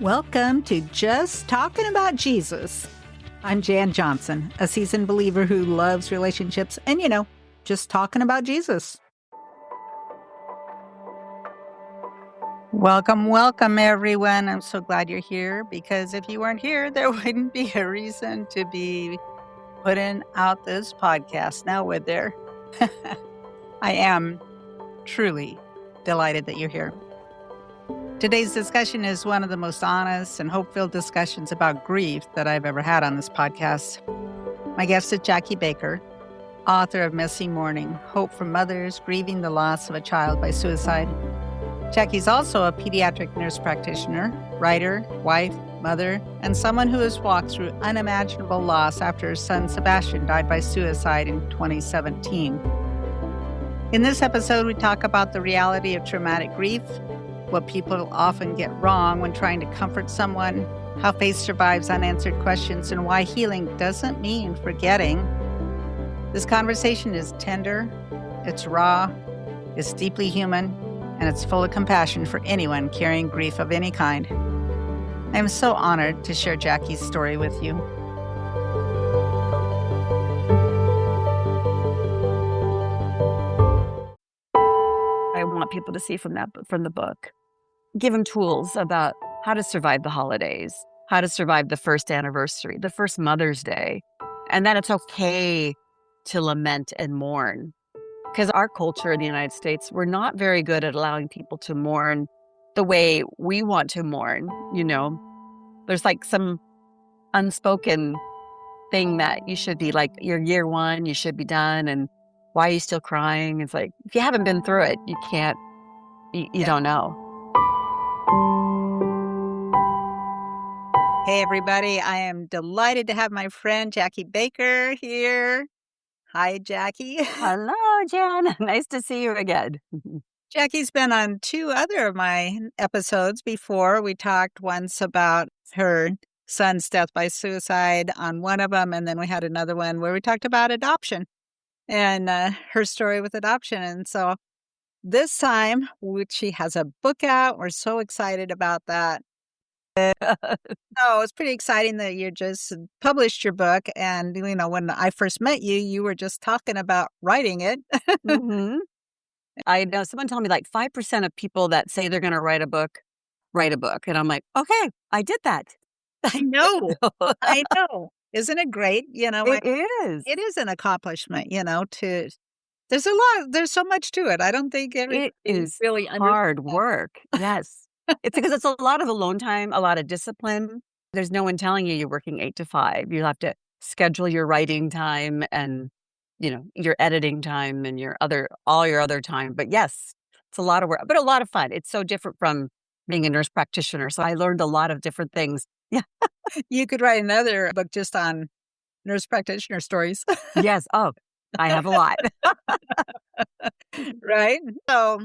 Welcome to Just Talking About Jesus. I'm Jan Johnson, a seasoned believer who loves relationships and, just talking about Jesus. Welcome, everyone. I'm so glad you're here because if you weren't here, there wouldn't be a reason to be putting out this podcast now, would there? I am truly delighted that you're here. Today's discussion is one of the most honest and hope-filled discussions about grief that I've ever had on this podcast. My guest is Jackie Baker, author of Messy Mourning, Hope for Mothers Grieving the Loss of a Child by Suicide. Jackie's also a pediatric nurse practitioner, writer, wife, mother, and someone who has walked through unimaginable loss after her son Sebastian died by suicide in 2017. In this episode, we talk about the reality of traumatic grief, what people often get wrong when trying to comfort someone, how faith survives unanswered questions, and why healing doesn't mean forgetting. This conversation is tender, it's raw, it's deeply human, and it's full of compassion for anyone carrying grief of any kind. I am so honored to share Jackie's story with you. I want people to see from the book. Give them tools about how to survive the holidays, how to survive the first anniversary, the first Mother's Day, and that it's okay to lament and mourn. Because our culture in the United States, we're not very good at allowing people to mourn the way we want to mourn. There's like some unspoken thing that you should be like, you're year one, you should be done, and why are you still crying? It's like, if you haven't been through it, you can't, you don't know. Hey, everybody. I am delighted to have my friend Jackie Baker here. Hi, Jackie. Hello, Jan. Nice to see you again. Jackie's been on two other of my episodes before. We talked once about her son's death by suicide on one of them, and then we had another one where we talked about adoption and her story with adoption. And so this time, she has a book out. We're so excited about that. So it's pretty exciting that you just published your book. And, when I first met you, you were just talking about writing it. Mm-hmm. I know someone told me like 5% of people that say they're going to write a book. And I'm like, okay, I did that. I know. I know. Isn't it great? It is. It is an accomplishment, there's so much to it. I don't think it is really hard work. Yes. It's because it's a lot of alone time, a lot of discipline. There's no one telling you you're working 8 to 5. You have to schedule your writing time and, your editing time and all your other time. But yes, it's a lot of work, but a lot of fun. It's so different from being a nurse practitioner. So I learned a lot of different things. Yeah. You could write another book just on nurse practitioner stories. Yes. Oh, I have a lot. Right. So,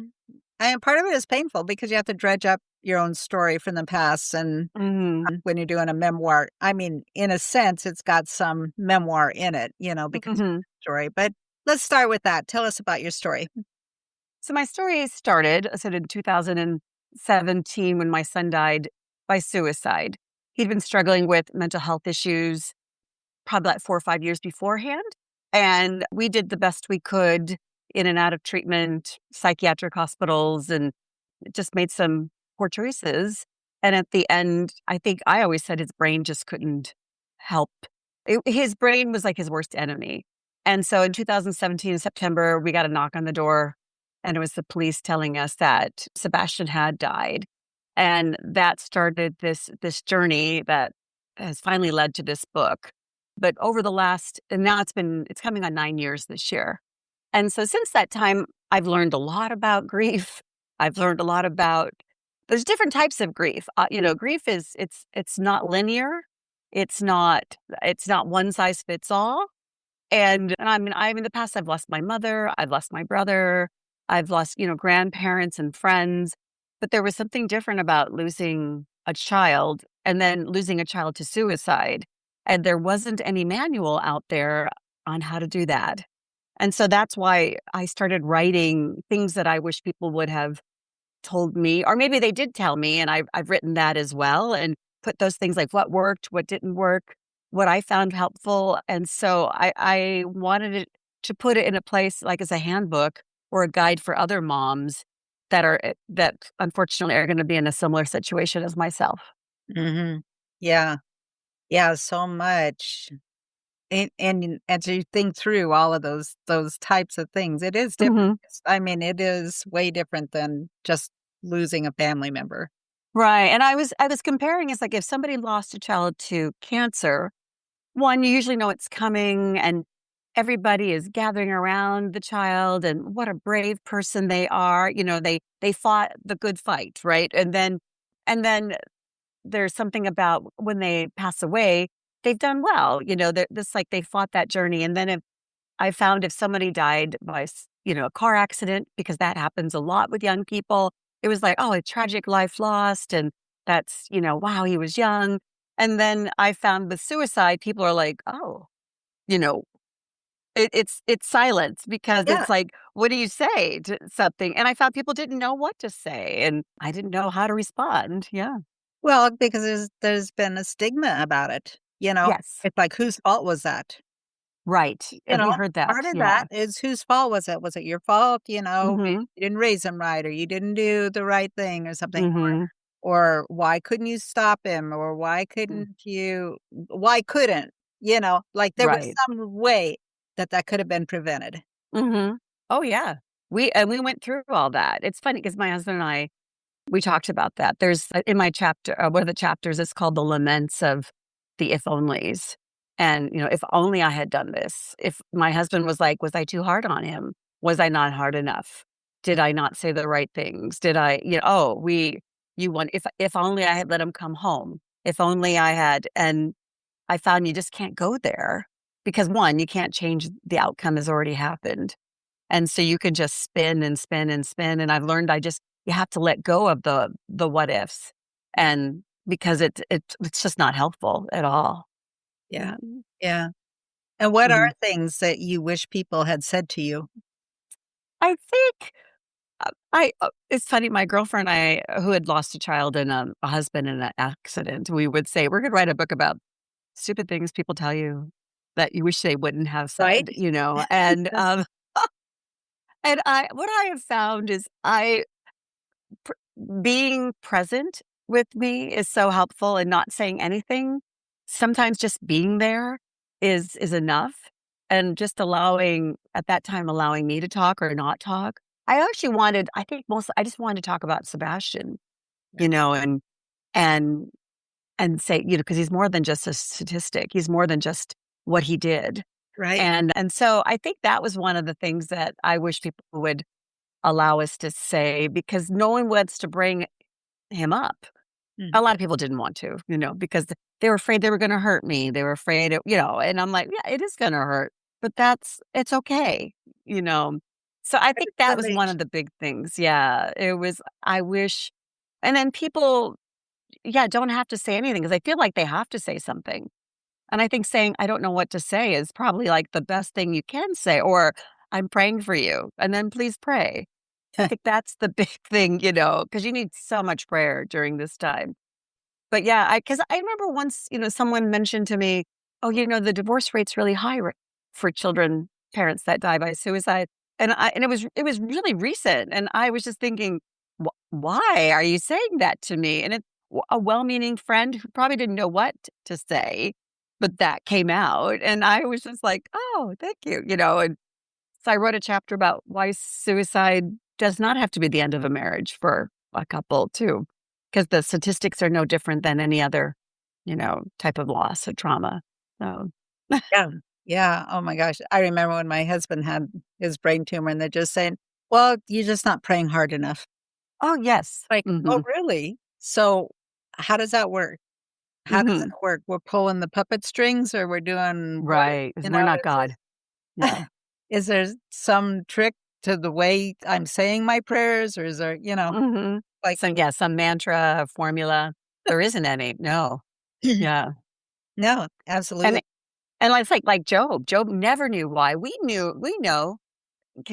part of it is painful because you have to dredge up your own story from the past. And when you're doing a memoir, in a sense, it's got some memoir in it, because of the story. But let's start with that. Tell us about your story. So my story started, in 2017 when my son died by suicide. He'd been struggling with mental health issues probably like 4 or 5 years beforehand. And we did the best we could in and out of treatment, psychiatric hospitals, and just made some poor choices. And at the end, I think I always said his brain just couldn't help. His brain was like his worst enemy. And so in 2017, in September, we got a knock on the door, and it was the police telling us that Sebastian had died. And that started this journey that has finally led to this book. But over the and now it's coming on 9 years this year. And so since that time, I've learned a lot about grief. I've learned a lot about, there's different types of grief. Grief it's not linear. It's not one size fits all. And in the past, I've lost my mother, I've lost my brother, I've lost, grandparents and friends. But there was something different about losing a child and then losing a child to suicide. And there wasn't any manual out there on how to do that. And so that's why I started writing things that I wish people would have told me, or maybe they did tell me, and I've written that as well, and put those things like what worked, what didn't work, what I found helpful. And so I wanted it to put it in a place like as a handbook or a guide for other moms that unfortunately are going to be in a similar situation as myself. Mhm. Yeah. Yeah, so much. And as you think through all of those types of things, it is different. Hmm. I mean, it is way different than just losing a family member. Right. And I was comparing, it's like if somebody lost a child to cancer, one, you usually know it's coming and everybody is gathering around the child and what a brave person they are. They fought the good fight, right? And then there's something about when they pass away, they've done well. They're this like they fought that journey. And then if I found if somebody died by a car accident, because that happens a lot with young people, it was like, oh, a tragic life lost, and that's wow, he was young. And then I found with suicide, people are like, oh, you know, it's silence because Yeah. it's like, what do you say to something? And I found people didn't know what to say, and I didn't know how to respond. Yeah. Well, because there's been a stigma about it, you know? Yes. It's like, whose fault was that? Right. You We know, heard that. part of Yeah. that is whose fault was it? Was it your fault? Maybe Mm-hmm. you didn't raise him right, or you didn't do the right thing or something, Mm-hmm. or why couldn't you stop him, or why couldn't, like there was Right. some way that that could have been prevented. Mhm. Oh, yeah. We went through all that. It's funny because my husband and I, we talked about that. There's in my chapter, one of the chapters is called The Laments of the If Onlys. And, if only I had done this. If my husband was like, was I too hard on him? Was I not hard enough? Did I not say the right things? Did I, you want, if only I had let him come home. If only I had, and I found you just can't go there because one, you can't change the outcome has already happened. And so you can just spin and spin and spin. And I've learned you have to let go of the what ifs. And because it's just not helpful at all. Yeah. Mhm. Yeah. And what are Mhm. things that you wish people had said to you? I think it's funny. My girlfriend and I, who had lost a child and a husband in an accident, we would say, we're going to write a book about stupid things people tell you that you wish they wouldn't have Right? said. And what I have found is pr being present with me is so helpful and not saying anything. Sometimes just being there is enough, and just at that time, allowing me to talk or not talk. I think most I just wanted to talk about Sebastian, Yeah. you know, and and and say, because he's more than just a statistic. He's more than just what he did. Right? And so I think that was one of the things that I wish people would allow us to say, because no one wants to bring him up. Mm. A lot of people didn't want to, because they were afraid they were gonna hurt me. They were afraid and I'm like, "Yeah, it is gonna hurt, but it's okay," you know? So I think that was one of the big things. Yeah, it was I wish. And then people, yeah, don't have to say anything because I feel like they have to say something. And I think saying, "I don't know what to say," is probably, like, the best thing you can say, or, "I'm praying for you," and then please pray. I think that's the big thing, because you need so much prayer during this time. But yeah, because I remember once, someone mentioned to me, "Oh, the divorce rate's really high for parents that die by suicide." And it was really recent, and I was just thinking, Why are you saying that to me?" And a well-meaning friend who probably didn't know what to say, but that came out, and I was just like, "Oh, thank you." And so I wrote a chapter about why suicide does not have to be the end of a marriage for a couple too, because the statistics are no different than any other, type of loss or trauma. So, Yeah. Yeah. Oh my gosh. I remember when my husband had his brain tumor and they're just saying, well, you're just not praying hard enough. oh yes, Like, oh, hmm really? So how does that work? How does hmm it work? We're pulling the puppet strings or we're doing what? right. 'Cause we're not God. Yeah. Is there some trick to the way I'm saying my prayers or is there, hmm like, some mantra, a formula. There isn't any. No. Yeah. no, absolutely. And it's like Job. Job never knew why. We know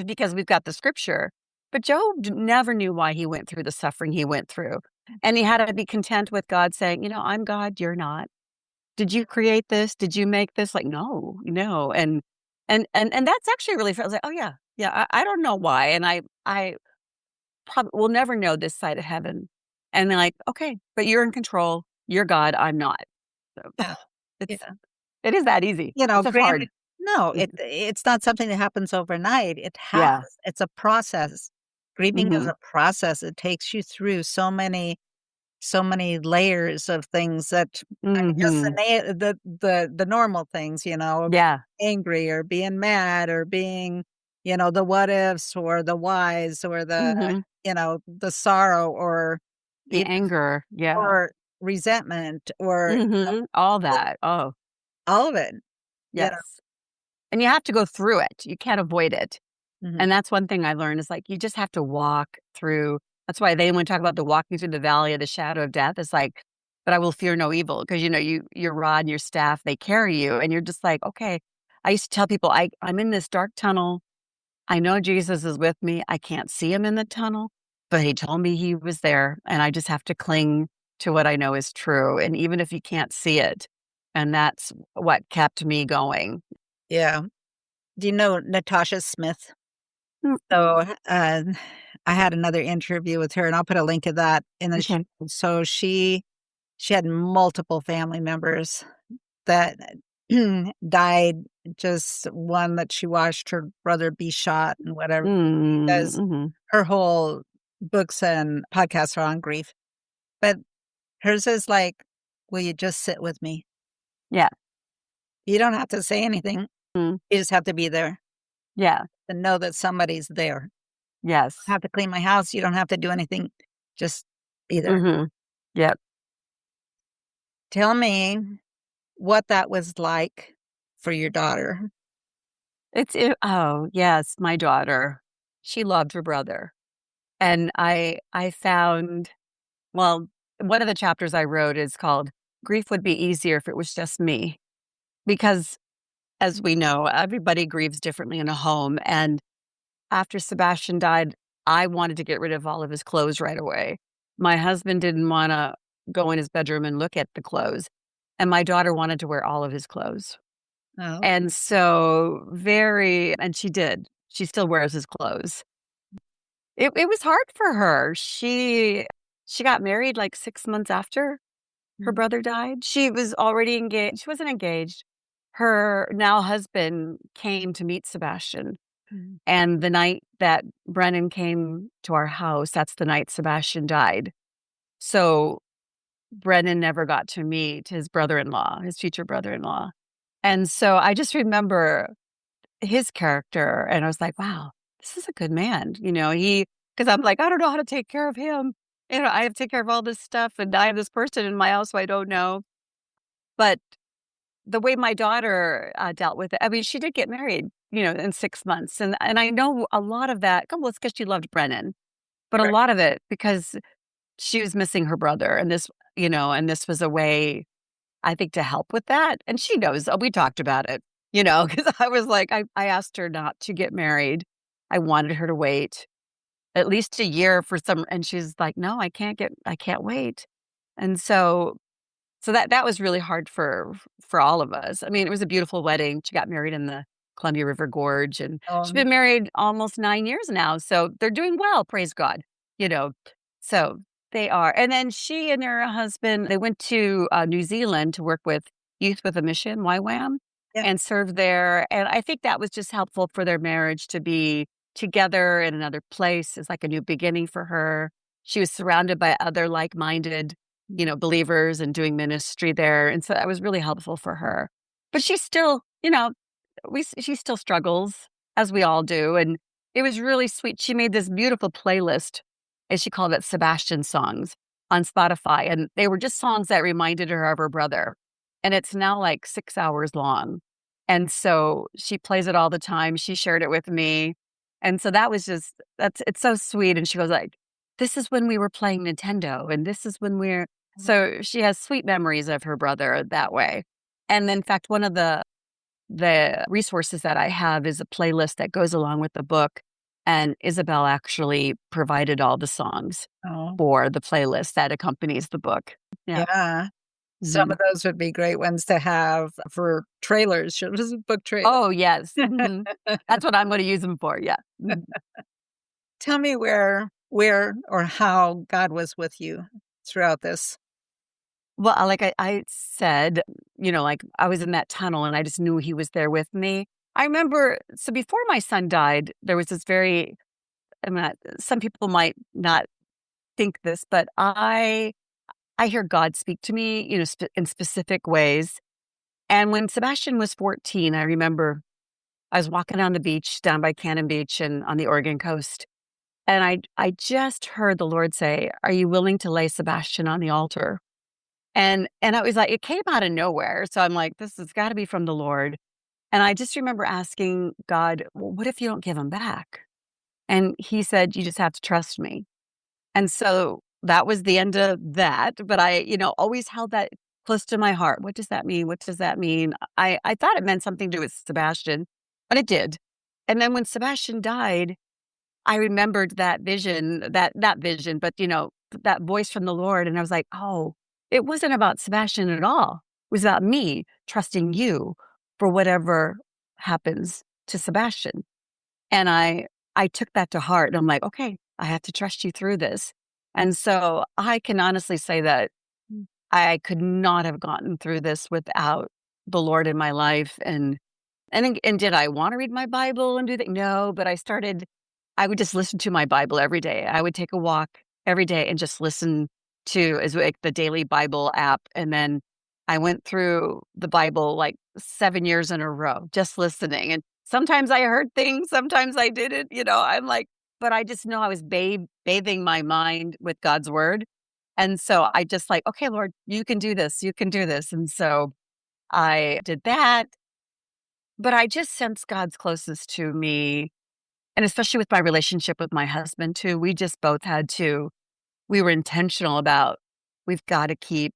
because we've got the scripture. But Job never knew why he went through the suffering he went through. And he had to be content with God saying, I'm God, you're not. Did you create this? Did you make this? Like, no, no. And that's actually really fun. I was like, oh yeah, yeah. I don't know why. And I probably will never know this side of heaven. And they're like, okay, but you're in control. You're God. I'm not. So Yeah. it's Yeah. it is that easy. It's just hard. Granted, no, Mm, it's not something that happens overnight. yeah. It's a process. Grieving is Hmm. a process. It takes you through so many layers of things that I mean, just Hmm. the normal things, Yeah. angry or being mad or being, the what ifs or the whys or Hmm. the sorrow or The even anger. Yeah. or resentment or All that. Oh, all of it, you know. yes. And you have to go through it. You can't avoid it. Mhm. And that's one thing I learned is like, you just have to walk through. That's why they, when talk about the walking through the valley of the shadow of death, it's like, but I will fear no evil. Cause your rod and your staff, they carry you. And you're just like, okay. I used to tell people I'm in this dark tunnel. I know Jesus is with me. I can't see him in the tunnel, but he told me he was there. And I just have to cling to what I know is true. And even if you can't see it, and that's what kept me going. Yeah. Do you know Natasha Smith? Mm, So, I had another interview with her, and I'll put a link of that in the show. okay. So she had multiple family members that died, just one that she watched her brother be shot and whatever, Mm, because hmm. her whole books and podcasts are on grief. But hers is like, "Will you just sit with me? Yeah. You don't have to say anything. Mm, You just have to be there yeah. and know that somebody's there. I Yes. have to clean my house. You don't have to do anything. Just be there." Hmm. Yep. Tell me what that was like for your daughter. Oh, yes, my daughter. She loved her brother. And I found, well, one of the chapters I wrote is called Grief Would Be Easier If It Was Just Me. Because as we know, everybody grieves differently in a home. And after Sebastian died, I wanted to get rid of all of his clothes right away. My husband didn't want to go in his bedroom and look at the clothes. And my daughter wanted to wear all of his clothes. Oh, And so and she did. She still wears his clothes. It was hard for her. She got married like 6 months after her mm, brother died. She was already engaged. She wasn't engaged. Her now husband came to meet Sebastian. mm, And the night that Brennan came to our house, that's the night Sebastian died. So Brennan never got to meet his brother-in-law, his future brother-in-law. And so I just remember his character, and I was like, "Wow, this is a good man." Because I'm like, "I don't know how to take care of him." I have to take care of all this stuff, and I have this person in my house who I don't know. But the way my daughter, dealt with it, I mean, she did get married, in 6 months, and I know a lot of that well, it's 'cause she loved Brennan, but a right. lot of it because she was missing her brother, and this was a way, I think, to help with that, and she knows, we talked about it, because I was like, I asked her not to get married. I wanted her to wait at least a year and she's like, "No, I can't wait." And so that was really hard for all of us. I mean, it was a beautiful wedding. She got married in the Columbia River Gorge, and she's Um, been married almost 9 years now, so they're doing well, praise God, you know? So they are. And then she and her husband, they went to, New Zealand to work with Youth with a Mission, YWAM, yeah. and served there, and I think that was just helpful for their marriage to be together in another place. It's like a new beginning for her. She was surrounded by other like-minded, believers and doing ministry there. And so that was really helpful for her. But she's still, she still struggles as we all do. And it was really sweet. She made this beautiful playlist, as she called it, Sebastian songs on Spotify. And they were just songs that reminded her of her brother. And it's now like 6 hours long. And so she plays it all the time. She shared it with me. And so it's so sweet. And she goes like, this is when we were playing Nintendo. And this is when so she has sweet memories of her brother that way. And in fact, one of the resources that I have is a playlist that goes along with the book. And Isabel actually provided all the songs Oh, for the playlist that accompanies the book. Yeah. yeah. Some Mhm. of those would be great ones to have for trailers, children's book trailers. Oh, yes. That's what I'm gonna use them for, yeah. Mhm. Tell me where or how God was with you throughout this. Well, like I said, like, I was in that tunnel and I just knew he was there with me. I remember so before my son died, there was this very I'm not some people might not think this, but I hear God speak to me, in specific ways. And when Sebastian was 14, I remember I was walking on the beach down by Cannon Beach and on the Oregon coast, and I just heard the Lord say, "Are you willing to lay Sebastian on the altar?" And I was like, it came out of nowhere. So I'm like, this has got to be from the Lord. And I just remember asking God, well, what if you don't give him back? And he said, you just have to trust me. And so that was the end of that. But I, always held that close to my heart. What does that mean? What does that mean? I thought it meant something to do with Sebastian, but it did. And then when Sebastian died, I remembered that vision, that not vision, but that voice from the Lord. And I was like, oh, it wasn't about Sebastian at all. It was about me trusting you for whatever happens to Sebastian. And I took that to heart and I'm like, okay, I have to trust you through this. And so I can honestly say that I could not have gotten through this without the Lord in my life. And did I want to read my Bible and do that? No, but I would just listen to my Bible every day. I would take a walk every day and just listen to is like the daily Bible app. And then I went through the Bible like 7 years in a row, just listening. And sometimes I heard things, sometimes I didn't, I'm like, but I just know I was bathing my mind with God's word. And so I just like, okay, Lord, you can do this. You can do this. And so I did that. But I just sense God's closest to me, and especially with my relationship with my husband too, we just both had to we were intentional about, we've gotta keep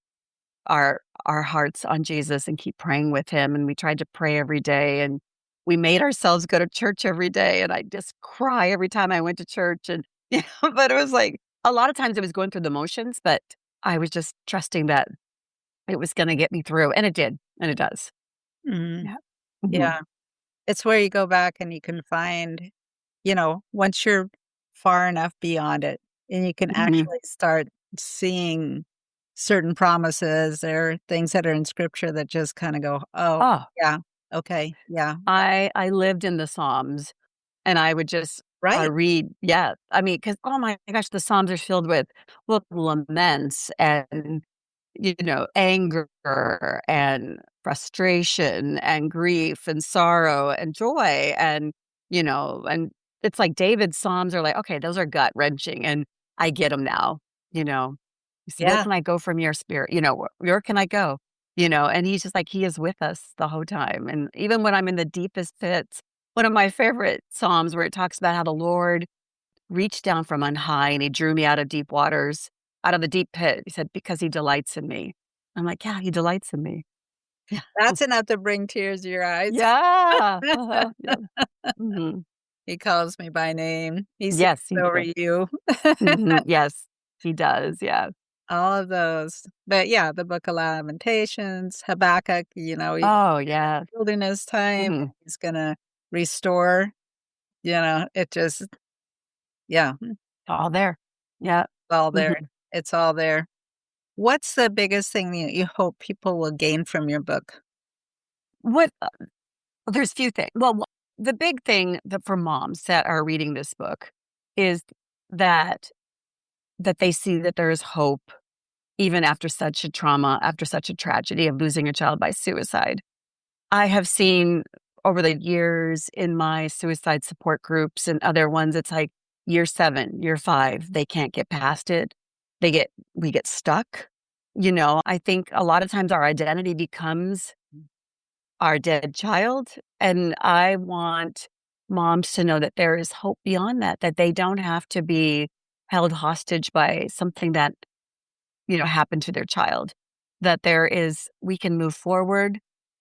our hearts on Jesus and keep praying with him, and we tried to pray every day, and we made ourselves go to church every day, and I'd just cry every time I went to church, and, but it was like a lot of times it was going through the motions, but I was just trusting that it was gonna get me through, and it did, and it does. Mhm. Yeah. Mhm. Yeah. It's where you go back and you can find, once you're far enough beyond it and you can Mhm. actually start seeing certain promises or things that are in scripture that just kinda go, "Oh, Oh. yeah, okay, yeah, I lived in the Psalms, and I would just, right, read yeah, I mean, because oh my gosh, the Psalms are filled with, well, laments and, anger and frustration and grief and sorrow and joy and it's like David's Psalms are like, "Okay, those are gut-wrenching," and I get them now, you know? He said, "Where yeah, can I go from your spirit?" "Where can I go?" And he's just like, he is with us the whole time, and even when I'm in the deepest pits, one of my favorite psalms where it talks about how the Lord reached down from on high and he drew me out of deep waters, out of the deep pit. He said, "Because he delights in me." I'm like, "Yeah, he delights in me." Yeah. that's enough to bring tears to your eyes. Yeah. Uh-huh. Yeah. Mhm. He calls me by name. He sings Yes, he over does. you. Mhm. Yes, he does, yeah. All of those. But, yeah, the Book of Lamentations, Habakkuk, Oh, yeah. wilderness time, Mhm. he's gonna restore, it just yeah, it's All there. Yeah. all there. Mhm. It's all there. What's the biggest thing that you hope people will gain from your book? What there's few things. Well, the big thing that for moms that are reading this book is that they see that there is hope even after such a trauma, after such a tragedy of losing a child by suicide. I have seen over the years in my suicide support groups and other ones, it's like year 7, year 5, they can't get past it. We get stuck. I think a lot of times our identity becomes our dead child. And I want moms to know that there is hope beyond that, that they don't have to be held hostage by something that, happened to their child. That we can move forward,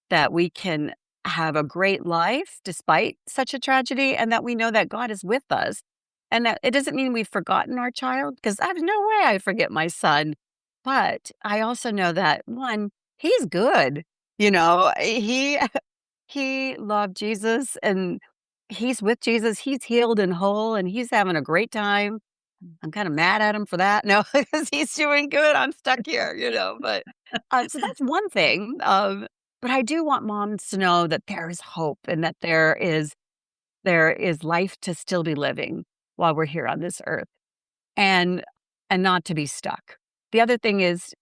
that we can have a great life despite such a tragedy, and that we know that God is with us. And that it doesn't mean we've forgotten our child, because I have no way I forget my son. But I also know that, one, he's good. He he loved Jesus, and he's with Jesus. He's healed and whole, and he's having a great time. I'm kinda mad at him for that. No, because he's doing good. I'm stuck here. So that's one thing. But I do want moms to know that there is hope, and that there is life to still be living while we're here on this earth, and not to be stuck. The other thing is,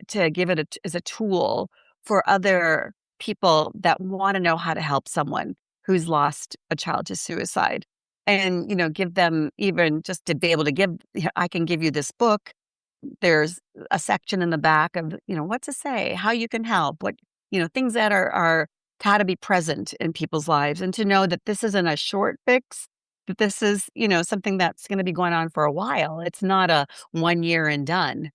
to give it as a tool for other people that wanna know how to help someone who's lost a child to suicide, and, give them, even just to be able to give, I can give you this book. There's a section in the back of, what to say, how you can help, things that are how to be present in people's lives, and to know that this isn't a short fix, that this is, something that's gonna be going on for a while. It's not a 1 year and done.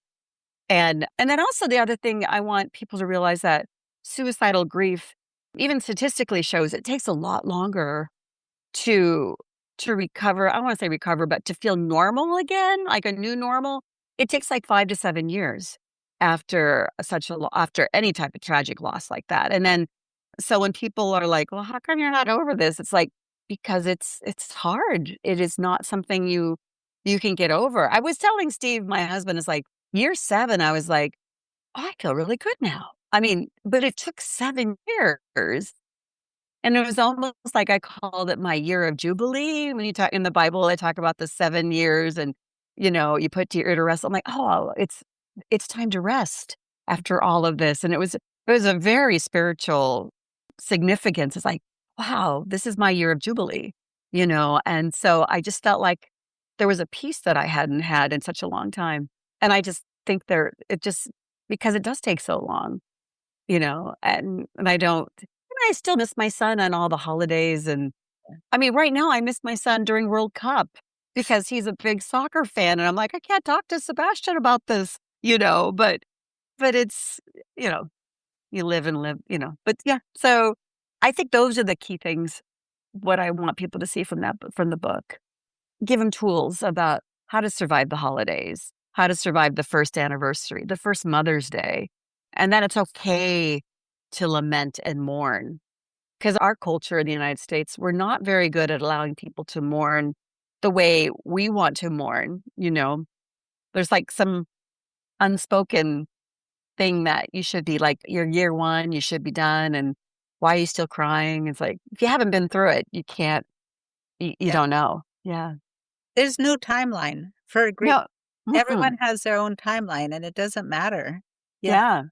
And then also, the other thing I want people to realize, that suicidal grief, even statistically, shows it takes a lot longer to recover. I don't wanna say recover, but to feel normal again, like a new normal. It takes like 5 to 7 years after any type of tragic loss like that. And then, so when people are like, "Well, how come you're not over this?" It's like, because it's hard. It is not something you can get over. I was telling Steve, my husband, is like, year 7, I was like, "Oh, I feel really good now." I mean, but it took 7 years. And it was almost like I called it my year of jubilee. When you talk in the Bible, I talk about the 7 years, and, you put your ear to rest. I'm like, "Oh, it's time to rest after all of this." And it was a very spiritual significance. It's like, "Wow, this is my year of jubilee." And so I just felt like there was a peace that I hadn't had in such a long time. And I just think because it does take so long, and I still miss my son on all the holidays. And I mean, right now I miss my son during World Cup, because he's a big soccer fan, and I'm like, I can't talk to Sebastian about this. But it's, you know, you live and live. But yeah, so I think those are the key things, what I want people to see from the book. Give them tools about how to survive the holidays, how to survive the first anniversary, the first Mother's Day, and that it's okay to lament and mourn. Because our culture in the United States, we're not very good at allowing people to mourn the way we want to mourn. There's like some unspoken thing that you should be like, your year 1, you should be done, and why are you still crying? It's like, if you haven't been through it, you can't, you Yeah. don't know. Yeah. There's no timeline for grief. No. Mm-mm. Everyone has their own timeline, and it doesn't matter. Yeah. Yeah.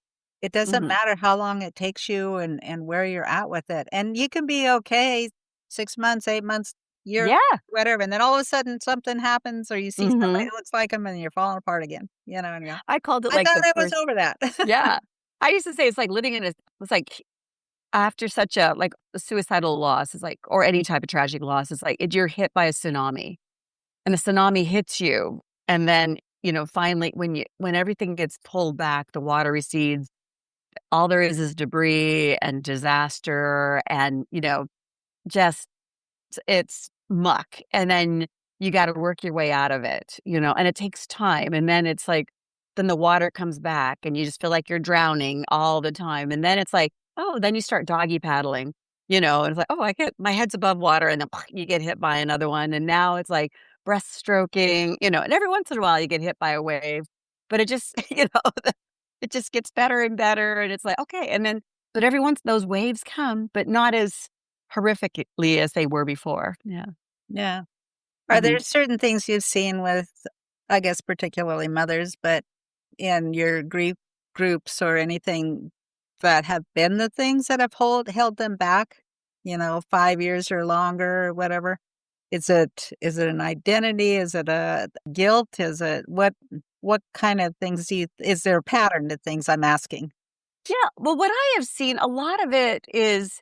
It doesn't Mhm. matter how long it takes you, and where you're at with it. And you can be okay 6 months, 8 months, year, Yeah. whatever, and then all of a sudden something happens, or you see somebody Mhm. who looks like them, and you're falling apart again, and you go, I called it "I like thought the I was first. over that." Yeah. I used to say it's like living it's like, after such a suicidal loss, it's like, or any type of tragic loss, it's like you're hit by a tsunami, and the tsunami hits you, and then, finally, when everything gets pulled back, the water recedes, all there is debris and disaster, and, just it's muck, and then you gotta work your way out of it, and it takes time, and then it's like, then the water comes back, and you just feel like you're drowning all the time, and then it's like, oh, then you start doggy paddling, and it's like, "Oh, I get my head's above water," and then you get hit by another one, and now it's like breaststroking, and every once in a while you get hit by a wave, but it just, it just gets better and better, and it's like, "Okay," and then, but every once those waves come, but not as horrifically as they were before. Yeah. Yeah. Are there Mhm. certain things you've seen with, I guess, particularly mothers, but in your grief groups or anything, that have been the things that have held them back, 5 years or longer or whatever? Is it an identity? Is it a guilt? Is it what kind of things is there a pattern to things, I'm asking? Yeah, well, what I have seen, a lot of it is,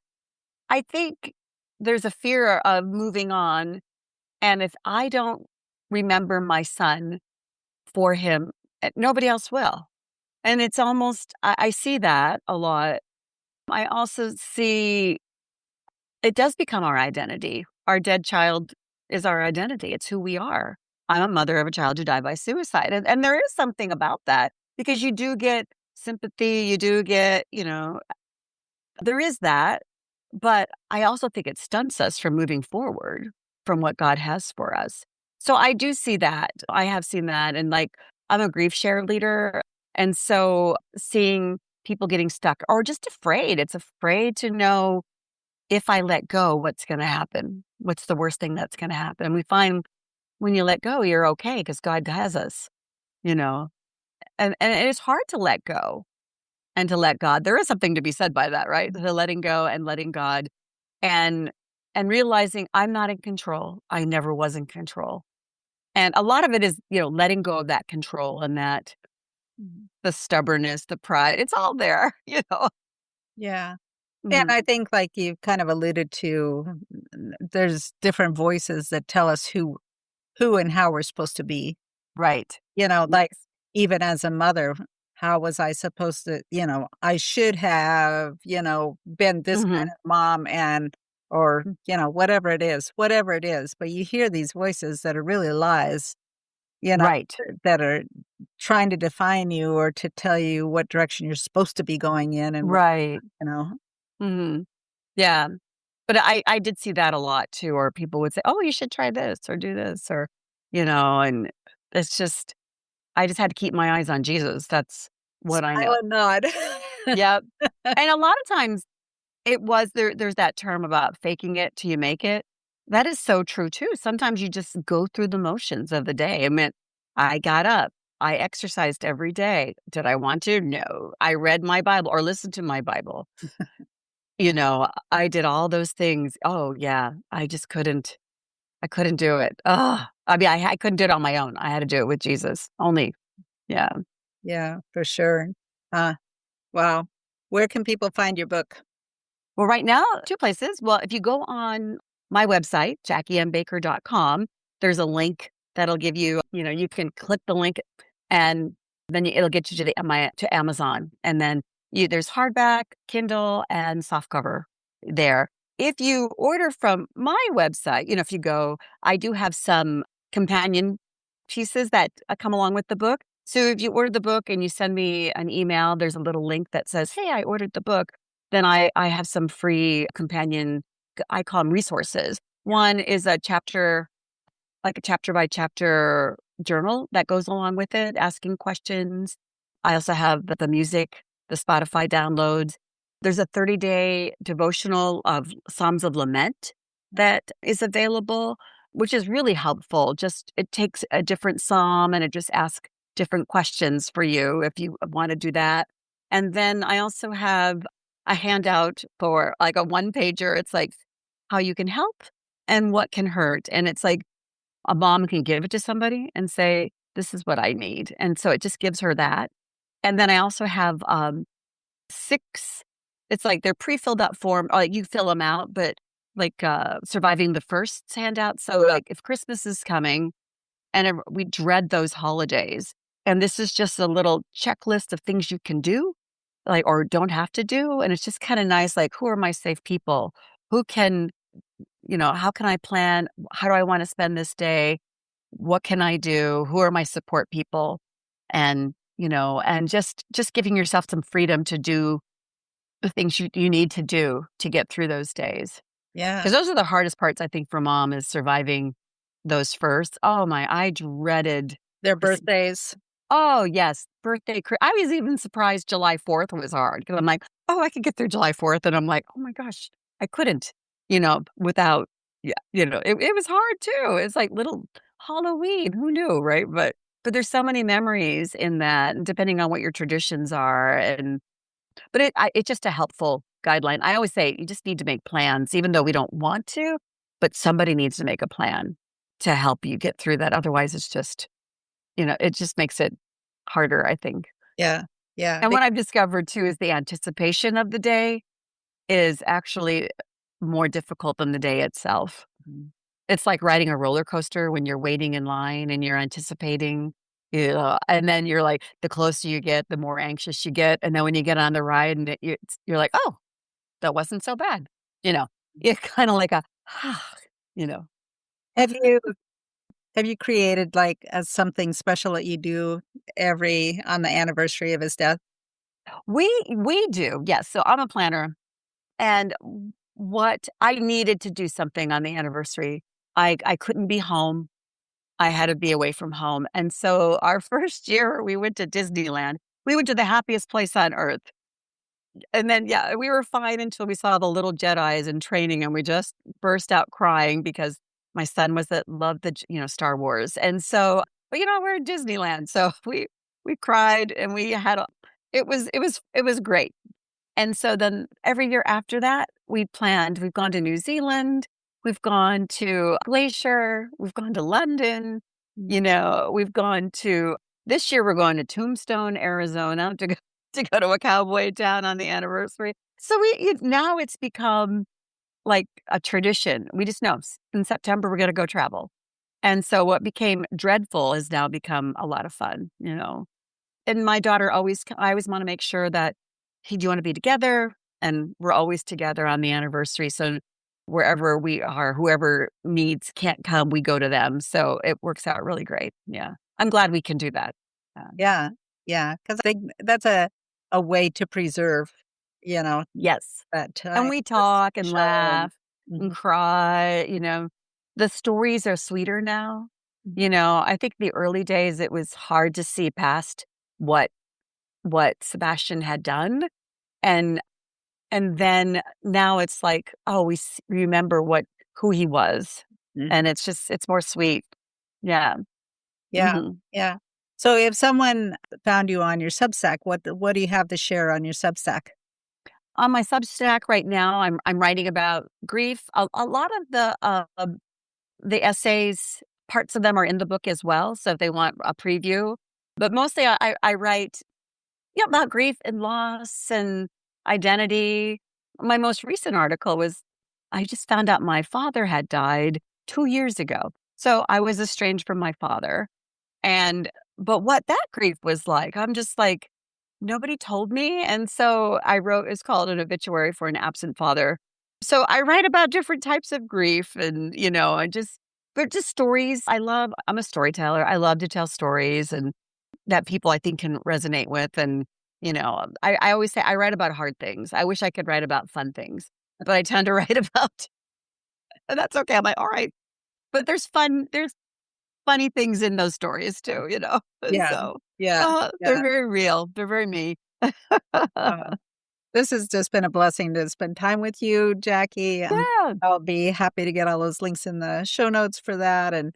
I think there's a fear of moving on, and if I don't remember my son for him, nobody else will. And it's almost, I see that a lot. I also see it does become our identity. Our dead child is our identity. It's who we are. I'm a mother of a child who died by suicide. And there is something about that because you do get sympathy, you do get, there is that. But I also think it stunts us from moving forward from what God has for us. So I do see that. I have seen that. And like, I'm a grief share leader. And so seeing people getting stuck or just afraid, it's afraid to know if I let go, what's going to happen? What's the worst thing that's going to happen? And we find when you let go, you're okay because God has us, you know, and it's hard to let go and to let God. There is something to be said by that, right? The letting go and letting God and realizing I'm not in control. I never was in control. And a lot of it is, letting go of that control and that the stubbornness, the pride, it's all there, Yeah. And Mhm. I think like you kind of alluded to, there's different voices that tell us who and how we're supposed to be. Right. Like Yes. even as a mother, how was I supposed to, I should have, been this kind Mhm. of mom and or, whatever it is. But you hear these voices that are really lies, you know, Right. that are trying to define you or to tell you what direction you're supposed to be going in and what, Right. you know. Mhm. Yeah. But I did see that a lot too, or people would say, "Oh, you should try this or do this," or, and it's just I just had to keep my eyes on Jesus. That's what I know. Silent nod. Yep. And a lot of times it was there's that term about faking it till you make it. That is so true too. Sometimes you just go through the motions of the day. I mean, I got up. I exercised every day. Did I want to? No. I read my Bible or listened to my Bible. I did all those things. Oh, yeah. I couldn't do it. I mean, I couldn't do it on my own. I had to do it with Jesus only. Yeah. Yeah, for sure. Uh, wow. Where can people find your book? Well, right now, 2 places. Well, if you go on my website, JackieMBaker.com, there's a link that'll give you, you can click the link and then it'll get you to to Amazon. And then there's hardback, Kindle, and softcover there. If you order from my website, if you go, I do have some companion pieces that come along with the book. So if you order the book and you send me an email, there's a little link that says, "Hey, I ordered the book." Then I have some free companion, I call them resources. One is a chapter, like a chapter by chapter journal that goes along with it, asking questions. I also have the music, the Spotify downloads. There's a 30-day devotional of Psalms of Lament that is available, which is really helpful. Just it takes a different psalm and it just asks different questions for you if you want to do that. And then I also have a handout for like a one pager. It's like how you can help and what can hurt. And it's like a mom can give it to somebody and say, "This is what I need." And so it just gives her that. And then I also have 6, it's like they're pre-filled out form, like you fill them out, but like surviving the first handout. So like if Christmas is coming and we dread those holidays, and this is just a little checklist of things you can do, like or don't have to do. And it's just kind of nice, like who are my safe people? Who can, how can I plan? How do I want to spend this day? What can I do? Who are my support people? And, and just giving yourself some freedom to do the things you need to do to get through those days. Yeah. Because those are the hardest parts, I think, for mom is surviving those first. Oh my, I dreaded Their Christmas. birthdays. Oh yes, birthday. I was even surprised July 4th was hard because I'm like, oh, I could get through July 4th, and I'm like, oh my gosh, I couldn't, without. Yeah, it was hard too. It's like little Halloween. Who knew, right? But there's so many memories in that, and depending on what your traditions are, and but it's just a helpful guideline. I always say you just need to make plans, even though we don't want to, but somebody needs to make a plan to help you get through that. Otherwise, it's just, it just makes it harder, I think. Yeah. Yeah. And what I've discovered too is the anticipation of the day is actually more difficult than the day itself. Mhm. It's like riding a roller coaster when you're waiting in line and you're anticipating, and then you're like, the closer you get, the more anxious you get. And then when you get on the ride and you're like, oh, that wasn't so bad. You know, it's kind of like a, you know, Have you have you created like something special that you do on the anniversary of his death? We do, yes. So I'm a planner, and what I needed to do something on the anniversary. I couldn't be home. I had to be away from home, and so our first year we went to Disneyland. We went to the happiest place on earth. And then, yeah, we were fine until we saw the little Jedis in training, and we just burst out crying because my son loved Star Wars. And so, but, we're in Disneyland, so we cried and we had a it was great. And so then every year after that, we've gone to New Zealand, we've gone to Glacier, we've gone to London, we've gone to this year we're going to Tombstone, Arizona to go to a cowboy town on the anniversary. So now it's become like a tradition. We just know in September we're going to go travel. And so what became dreadful has now become a lot of fun. And my daughter I always want to make sure that, hey, do you want to be together? And we're always together on the anniversary. So wherever we are, whoever can't come, we go to them. So it works out really great. Yeah. I'm glad we can do that. Yeah, yeah, because I think that's a way to preserve, you know, Yes. that And time we was talk and special and laugh and mhm, cry. The stories are sweeter now. mhm, I think the early days, it was hard to see past what Sebastian had done. And and then now it's like, oh, remember who he was. mhm. And it's more sweet. Yeah. Yeah, Mhm. yeah. So if someone found you on your Substack, what do you have to share on your Substack? On my Substack right now, I'm writing about grief. A lot of the essays, parts of them are in the book as well, so if they want a preview. But mostly I write, about grief and loss and identity. My most recent article was I just found out my father had died 2 years ago. So I was estranged from my father. And but what that grief was like, I'm just like, nobody told me. And so I wrote, it's called An Obituary for an Absent Father. So I write about different types of grief and, but just stories. I'm a storyteller. I love to tell stories and that people I think can resonate with. And, I always say I write about hard things. I wish I could write about fun things, but I tend to write about, and that's okay. I'm like, all right. But there's funny things in those stories too. Yeah, So, yeah, they're yeah. very real. They're very me. Uh, this has just been a blessing to spend time with you, Jackie, and Yeah. I'll be happy to get all those links in the show notes for that, and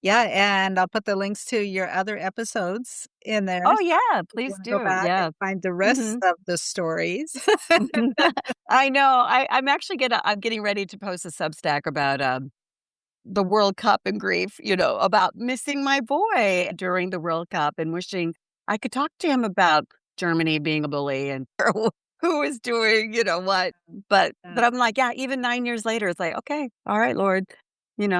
yeah, and I'll put the links to your other episodes in there Oh, so yeah, if you please wanna go do. back and Yeah. find the rest Mhm. of the stories. I know. I'm getting ready to post a Substack about, the World Cup and grief, about missing my boy during the World Cup and wishing I could talk to him about Germany being a bully and who is doing, what. But I'm like, yeah, even 9 years later, it's like, "Okay, all right, Lord,"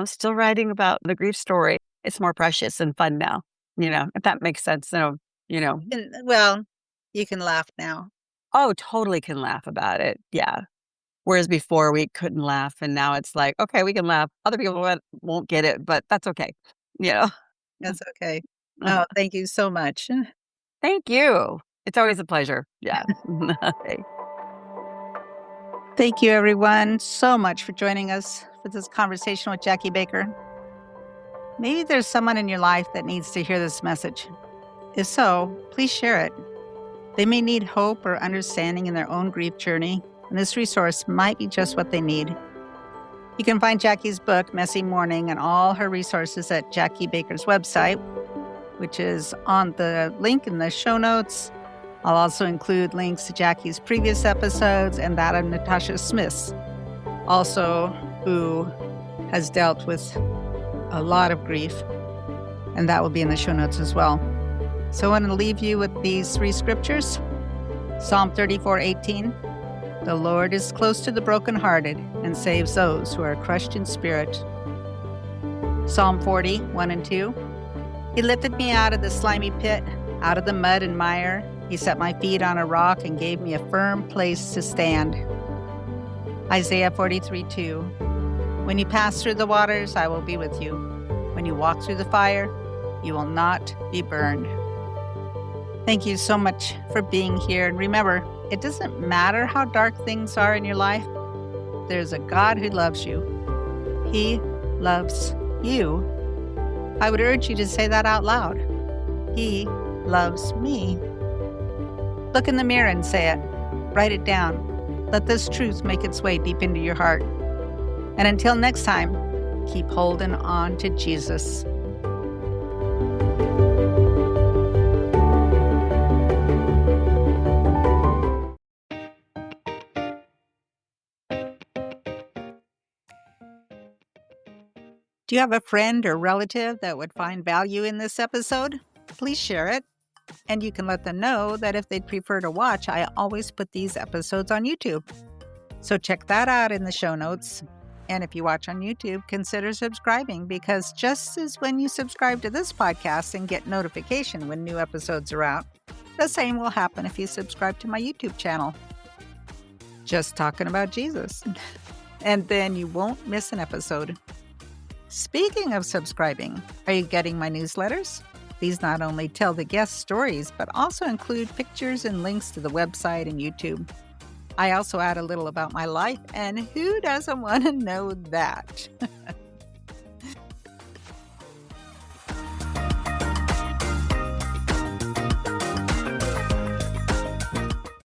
still writing about the grief story. It's more precious and fun now, if that makes sense. So, you know And well, you can laugh now. oh, totally can laugh about it. Yeah. Whereas before we couldn't laugh, and now it's like, "Okay, we can laugh. Other people won't get it, but that's okay." You know? That's okay. Oh, thank you so much. Thank you. It's always a pleasure. Yeah. Okay. Thank you, everyone, so much for joining us for this conversation with Jackie Baker. Maybe there's someone in your life that needs to hear this message. If so, please share it. They may need hope or understanding in their own grief journey, and this resource might be just what they need. You can find Jackie's book, Messy Mourning, and all her resources at Jackie Baker's website, which is on the link in the show notes. I'll also include links to Jackie's previous episodes and that of Natasha Smith's, also who has dealt with a lot of grief, and that will be in the show notes as well. So I want to leave you with these 3 scriptures. Psalm 34:18. The Lord is close to the brokenhearted and saves those who are crushed in spirit. Psalm 40:1 and 2. He lifted me out of the slimy pit, out of the mud and mire. He set my feet on a rock and gave me a firm place to stand. Isaiah 43:2. When you pass through the waters, I will be with you. When you walk through the fire, you will not be burned. Thank you so much for being here. And remember, it doesn't matter how dark things are in your life. There's a God who loves you. He loves you. I would urge you to say that out loud. He loves me. Look in the mirror and say it. Write it down. Let this truth make its way deep into your heart. And until next time, keep holding on to Jesus. Do you have a friend or relative that would find value in this episode? Please share it. And you can let them know that if they'd prefer to watch, I always put these episodes on YouTube. So check that out in the show notes. And if you watch on YouTube, consider subscribing, because just as when you subscribe to this podcast and get notification when new episodes are out, the same will happen if you subscribe to my YouTube channel. Just talking about Jesus. And then you won't miss an episode. Speaking of subscribing, are you getting my newsletters? These not only tell the guest stories, but also include pictures and links to the website and YouTube. I also add a little about my life, and who doesn't want to know that?